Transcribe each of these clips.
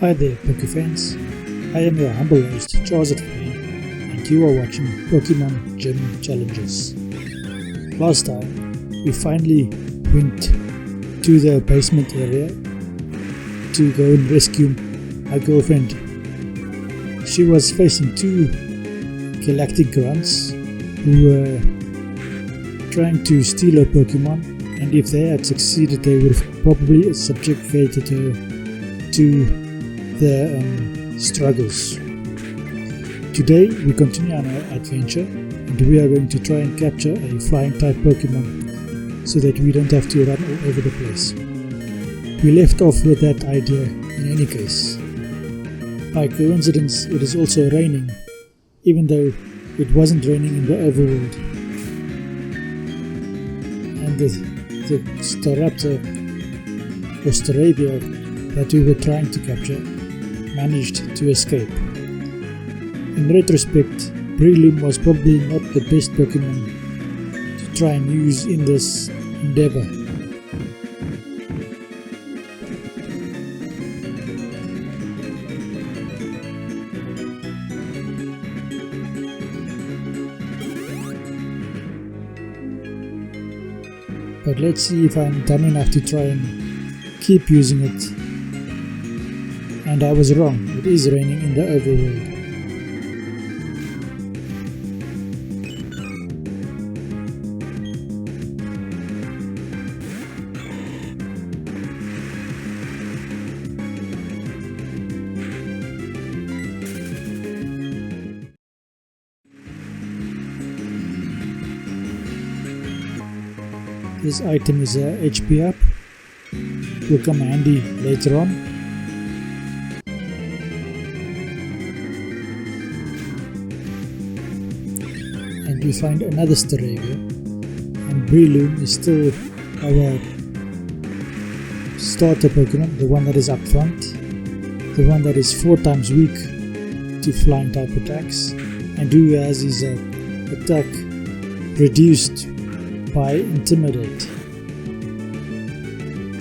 Hi there, Pokefans. I am your humble host, Charizard Fan, and you are watching Pokemon Gym Challenges. Last time, we finally went to the basement area to go and rescue my girlfriend. She was facing two galactic grunts who were trying to steal her Pokemon, and if they had succeeded, they would have probably subjugated her to their struggles. Today we continue on our adventure and we are going to try and capture a flying type Pokemon so that we don't have to run all over the place. We left off with that idea in any case. By coincidence, it is also raining, even though it wasn't raining in the overworld. And the Staraptor or Staravia that we were trying to capture managed to escape. In retrospect, Breloom was probably not the best Pokemon to try and use in this endeavor. But let's see if I'm dumb enough to try and keep using it. And I was wrong, it is raining in the overworld. This item is a HP up, will come handy later on. And we find another Staravia, and Breloom is still our starter Pokemon, the one that is up front, the one that is 4 times weak to flying type attacks, and who has his attack reduced by Intimidate.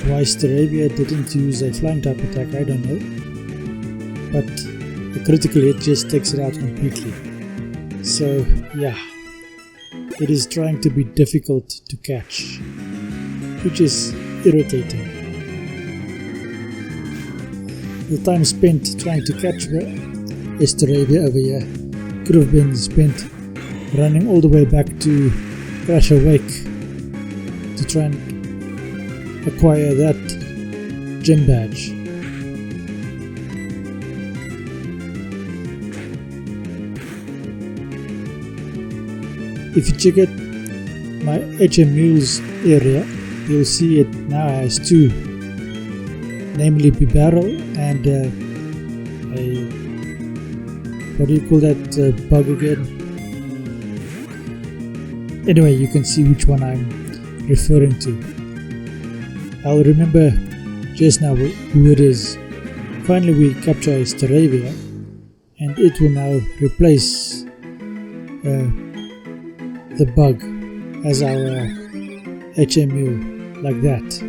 Why Staravia didn't use a flying type attack, I don't know, but a critical hit just takes it out completely. So yeah, it is trying to be difficult to catch, which is irritating. The time spent trying to catch the Staravia over here could have been spent running all the way back to Crasher Wake to try and acquire that gym badge. If you check it, my HM Mules area, you'll see it now has 2, namely Bibarel and a, what do you call that bug again? Anyway, you can see which one I'm referring to. I'll remember just now who it is. Finally we capture a Staravia, and it will now replace the bug as our HMU, like that.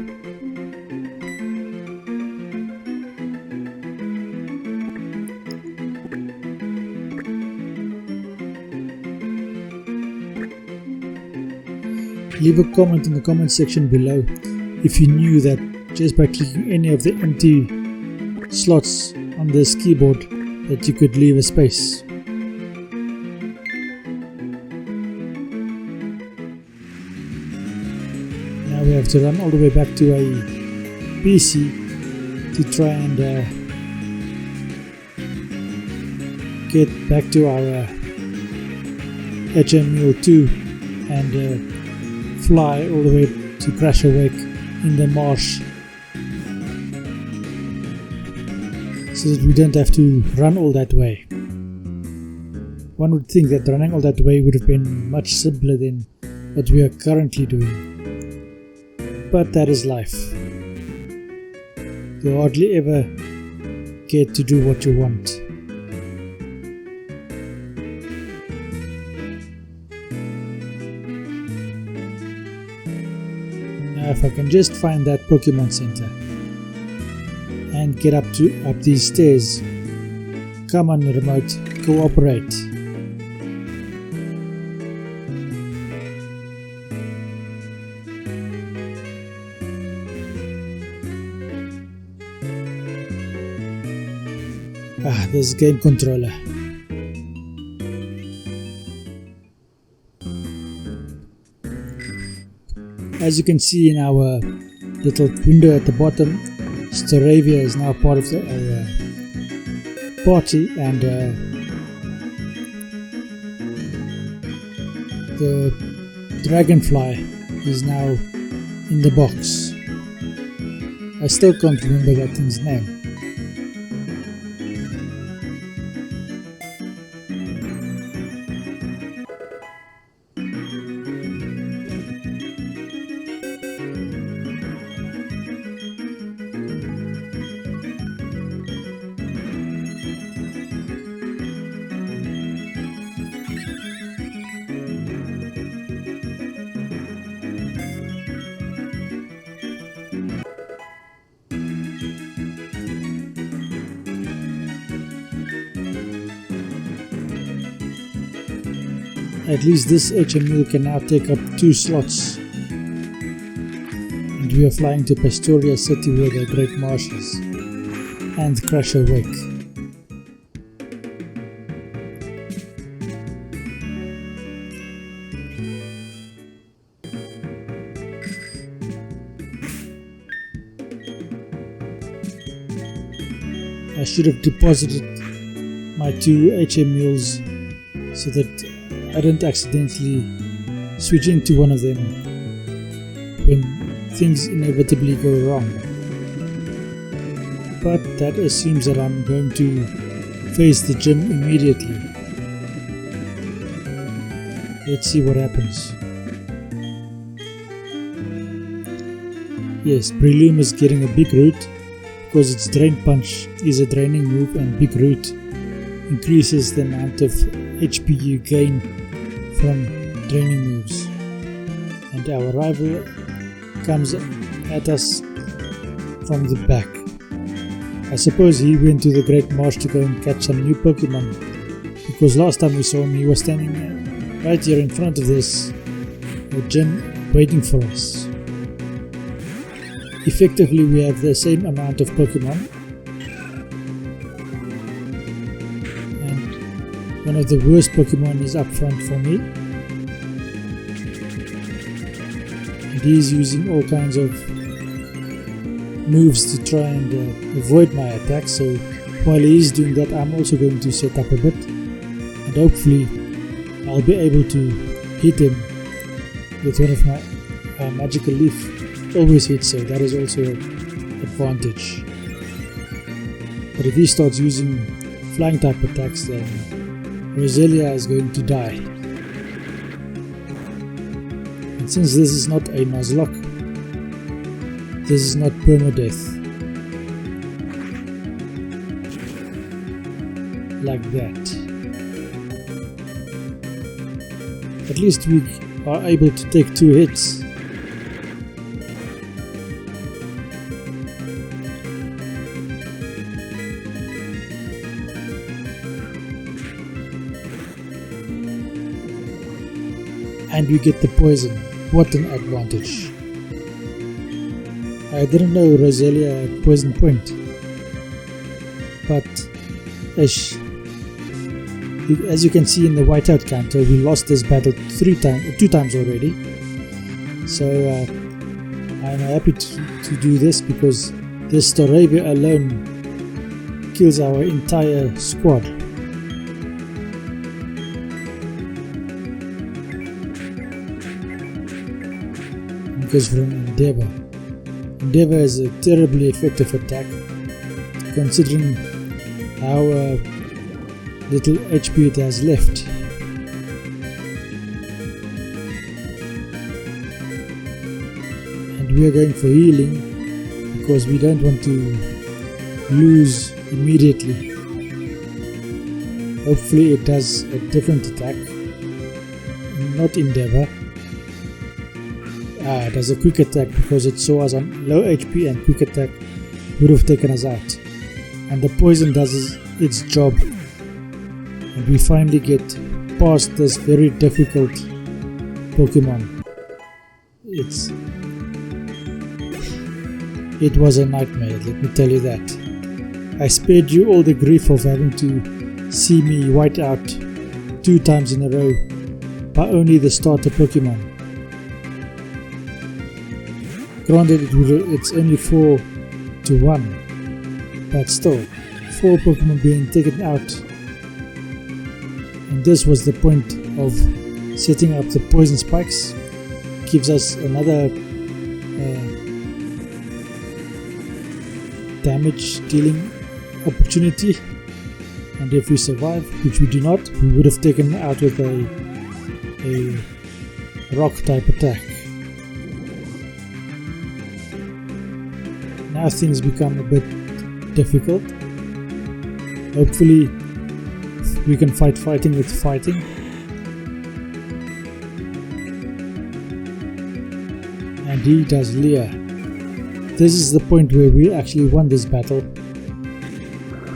Leave a comment in the comment section below if you knew that just by clicking any of the empty slots on this keyboard that you could leave a space. Now we have to run all the way back to a PC to try and get back to our HMU2 and fly all the way to Crasher Wake in the marsh so that we don't have to run all that way. One would think that running all that way would have been much simpler than what we are currently doing, but that is life. You hardly ever get to do what you want. Now if I can just find that Pokemon Center and get up these stairs. Come on, remote, cooperate. This game controller. As you can see in our little window at the bottom, Staravia is now part of our party, and the dragonfly is now in the box. I still can't remember that thing's name. At least this HMU can now take up 2 slots. And we are flying to Pastoria City where the Great Marsh is. And Crusher Wake. I should have deposited my 2 HMUs so that I don't accidentally switch into one of them when things inevitably go wrong. But that assumes that I'm going to face the gym immediately. Let's see what happens. Yes, Breloom is getting a big root because its Drain Punch is a draining move, and Big Root increases the amount of HP you gain from draining moves. And our rival comes at us from the back. I suppose he went to the Great Marsh to go and catch some new Pokemon, because last time we saw him he was standing right here in front of this gym waiting for us. Effectively we have the same amount of Pokemon, and one of the worst Pokemon is up front for me, and he's using all kinds of moves to try and avoid my attack. So while he's doing that, I'm also going to set up a bit, and hopefully I'll be able to hit him with one of my magical leaf. Always hits, so that is also an advantage. But if he starts using flying type attacks, then Roselia is going to die. And since this is not a Nuzlocke, this is not permadeath. Like that. At least we are able to take 2 hits. And we get the poison. What an advantage. I didn't know Roselia had poison point. But as you can see in the whiteout counter, we lost this battle 2 times already. So I'm happy to do this, because this Staravia alone kills our entire squad. Goes from Endeavor. Endeavor is a terribly effective attack, considering how little HP it has left. And we are going for healing because we don't want to lose immediately. Hopefully it does a different attack, not Endeavor. It does a quick attack because it saw us on low HP, and quick attack would have taken us out. And the poison does its job. And we finally get past this very difficult Pokemon. It was a nightmare, let me tell you that. I spared you all the grief of having to see me white out 2 times in a row by only the starter Pokemon. Granted, it's only 4-1, but still, 4 Pokemon being taken out. And this was the point of setting up the poison spikes. Gives us another damage dealing opportunity, and if we survive, which we do not, we would have taken out with a rock type attack. Now things become a bit difficult. Hopefully we can fight fighting with fighting. And he does Leer. This is the point where we actually won this battle,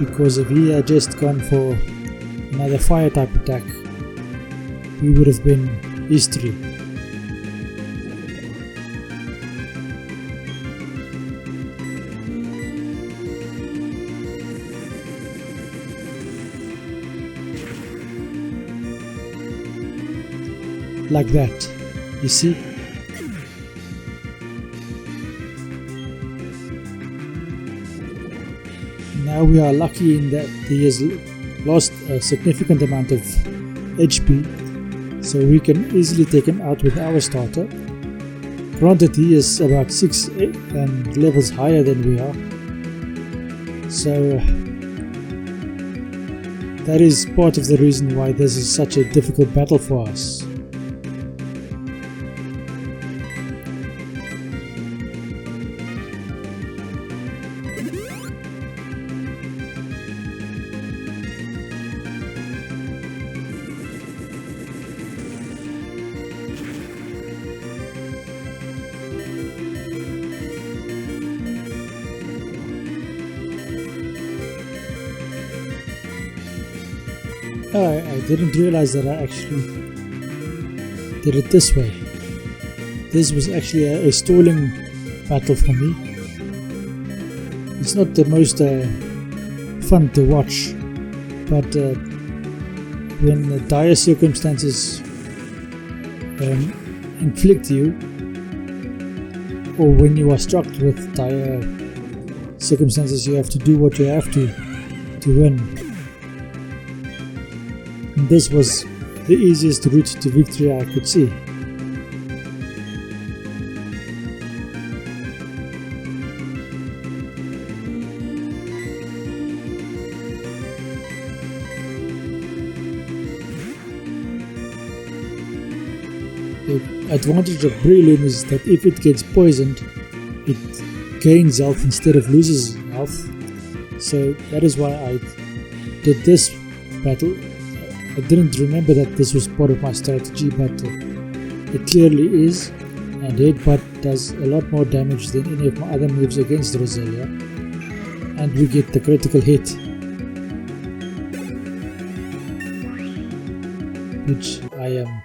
because if he had just gone for another fire type attack, we would have been history. Like that, you see? Now we are lucky in that he has lost a significant amount of HP, so we can easily take him out with our starter. Granted, he is about 6 levels higher than we are, so that is part of the reason why this is such a difficult battle for us. I didn't realize that I actually did it this way. This was actually a stalling battle for me. It's not the most fun to watch, but when the dire circumstances inflict you, or when you are struck with dire circumstances, you have to do what you have to win. And this was the easiest route to victory I could see. The advantage of Breloom is that if it gets poisoned, it gains health instead of loses health. So that is why I did this battle. I didn't remember that this was part of my strategy, but it clearly is, and Headbutt does a lot more damage than any of my other moves against Roselia, and we get the critical hit, which I am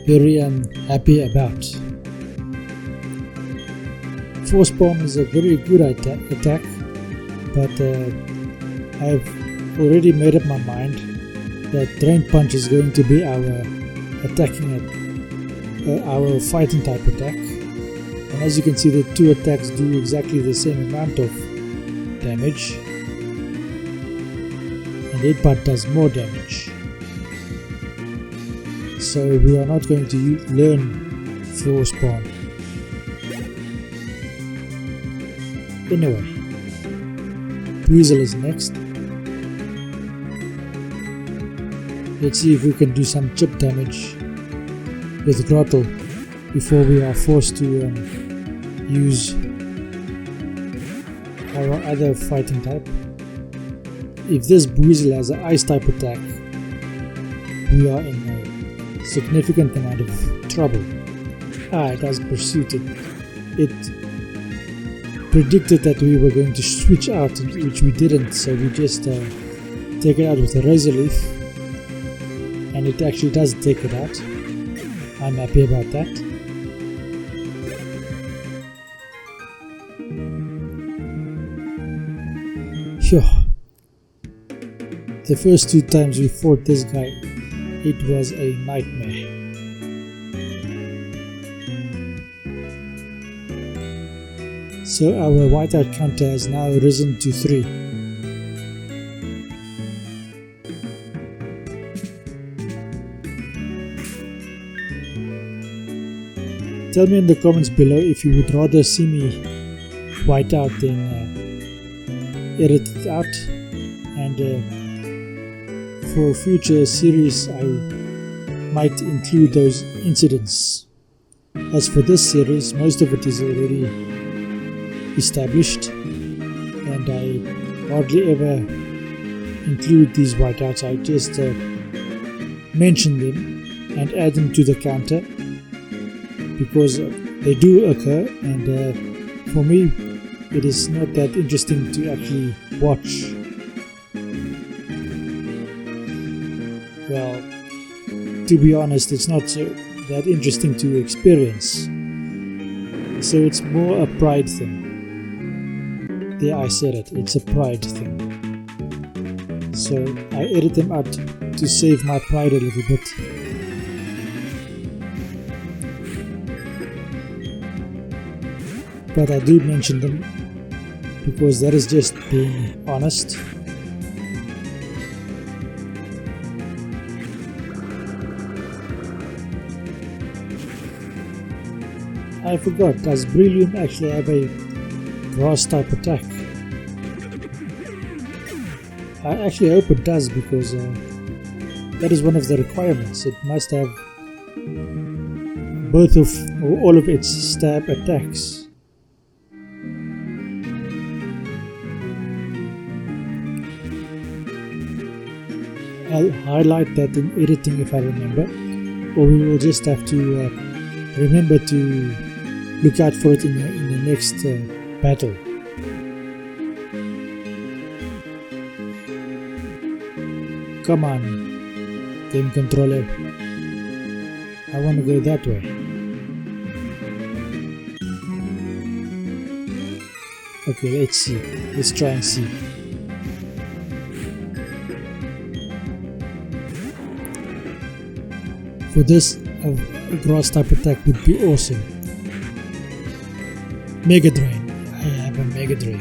very unhappy about. Force Bomb is a very good attack, but I've already made up my mind that Drain Punch is going to be our fighting type attack, and as you can see, the 2 attacks do exactly the same amount of damage, and Headbutt does more damage. So we are not going to learn Force Bomb. Anyway, Weasel is next. Let's see if we can do some chip damage with Grottle before we are forced to use our other fighting type. If this Weasel has an ice type attack, we are in a significant amount of trouble. It has pursued it. predicted that we were going to switch out, which we didn't, so we just take it out with a razor leaf, and it actually does take it out. I'm happy about that. Phew. The first 2 times we fought this guy, it was a nightmare. So our whiteout counter has now risen to 3. Tell me in the comments below if you would rather see me white out than edit it out, and for future series I might include those incidents. As for this series, most of it is already established, and I hardly ever include these whiteouts. I just mention them and add them to the counter because they do occur, and for me it is not that interesting to actually watch. Well, to be honest, it's not so that interesting to experience, so it's more a pride thing. There, I said it, it's a pride thing. So I edit them out to save my pride a little bit. But I do mention them because that is just being honest. I forgot, does Breloom actually have a grass type attack? I actually hope it does, because that is one of the requirements. It must have both of or all of its stab attacks. I'll highlight that in editing if I remember, or we will just have to remember to look out for it in the next battle. Come on, game controller. I want to go that way. Okay, let's see. Let's try and see. For this, a grass type attack would be awesome. Mega Drain. I have a Mega Drain.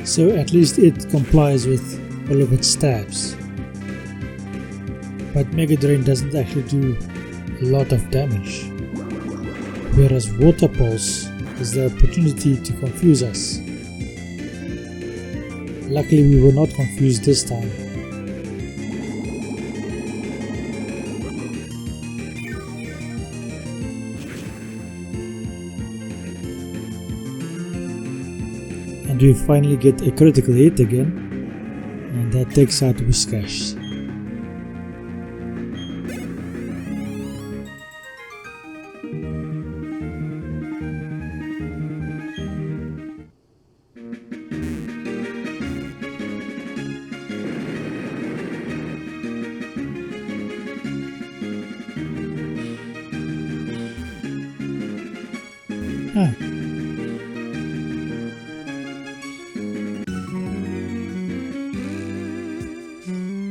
So at least it complies with all of its stabs. But Mega Drain doesn't actually do a lot of damage. Whereas Water Pulse has the opportunity to confuse us. Luckily we were not confused this time. And we finally get a critical hit again, and that takes out Whiscash.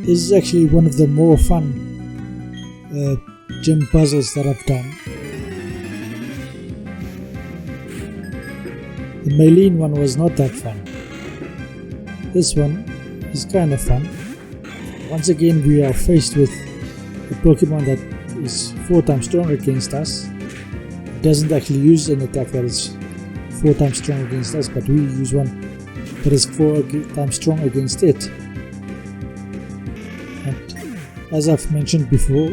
This is actually one of the more fun gym puzzles that I've done. The Maylene one was not that fun. This one is kind of fun. Once again we are faced with a Pokemon that is 4 times stronger against us. It doesn't actually use an attack that is 4 times stronger against us, but we use one that is 4 times strong against it. As I've mentioned before,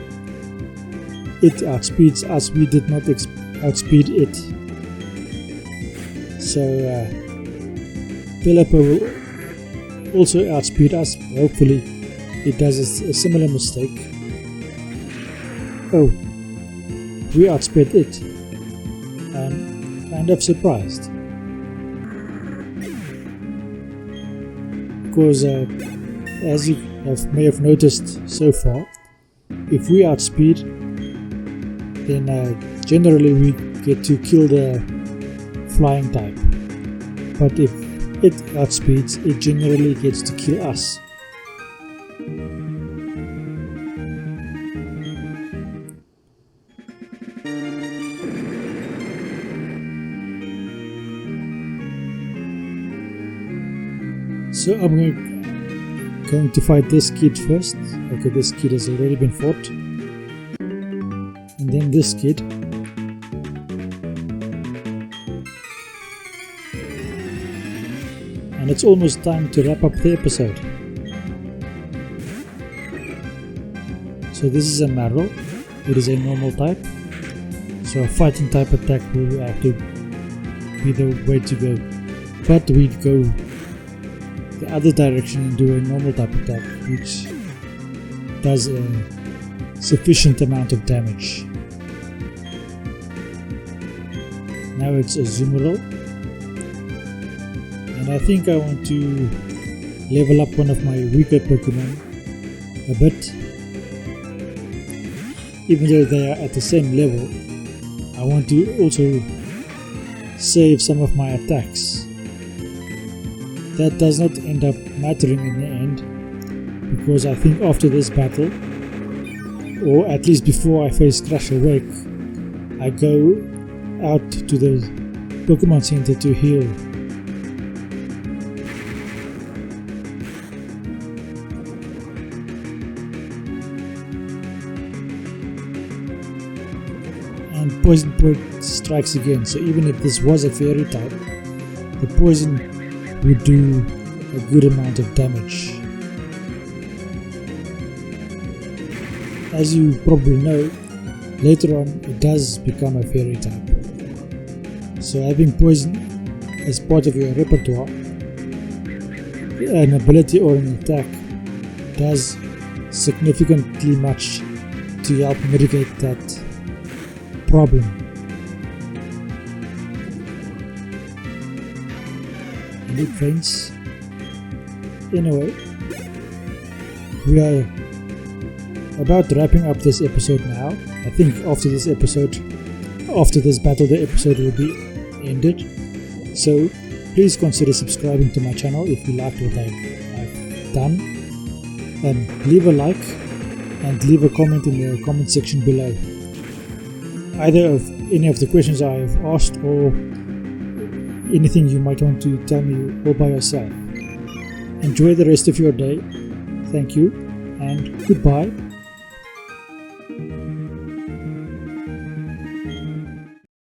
it outspeeds us, we did not outspeed it. So Pelipper will also outspeed us. Hopefully it does a similar mistake. Oh, we outsped it. and kind of surprised. Because as you may have noticed so far, if we outspeed, then generally we get to kill the flying type. But if it outspeeds, it generally gets to kill us. So I'm going to fight this kid first. Okay, this kid has already been fought. And then this kid. And it's almost time to wrap up the episode. So this is a Marrow. It is a normal type. So a fighting type attack will have to be the way to go. But we'd go the other direction and do a normal type attack, which does a sufficient amount of damage. Now it's a Azumarill, and I think I want to level up one of my weaker Pokemon a bit. Even though they are at the same level, I want to also save some of my attacks. That does not end up mattering in the end, because I think after this battle, or at least before I face Crash Awake, I go out to the Pokemon Center to heal. And Poison Point strikes again, so even if this was a fairy type, the poison would do a good amount of damage. As you probably know, later on it does become a fairy type. So having poison as part of your repertoire, an ability or an attack, does significantly much to help mitigate that problem. Indeed, friends. Anyway, we are about wrapping up this episode now. I think after this battle, the episode will be ended. So please consider subscribing to my channel if you liked what I've done, and leave a like and leave a comment in the comment section below, either of any of the questions I have asked or anything you might want to tell me all by yourself. Enjoy the rest of your day. Thank you and goodbye.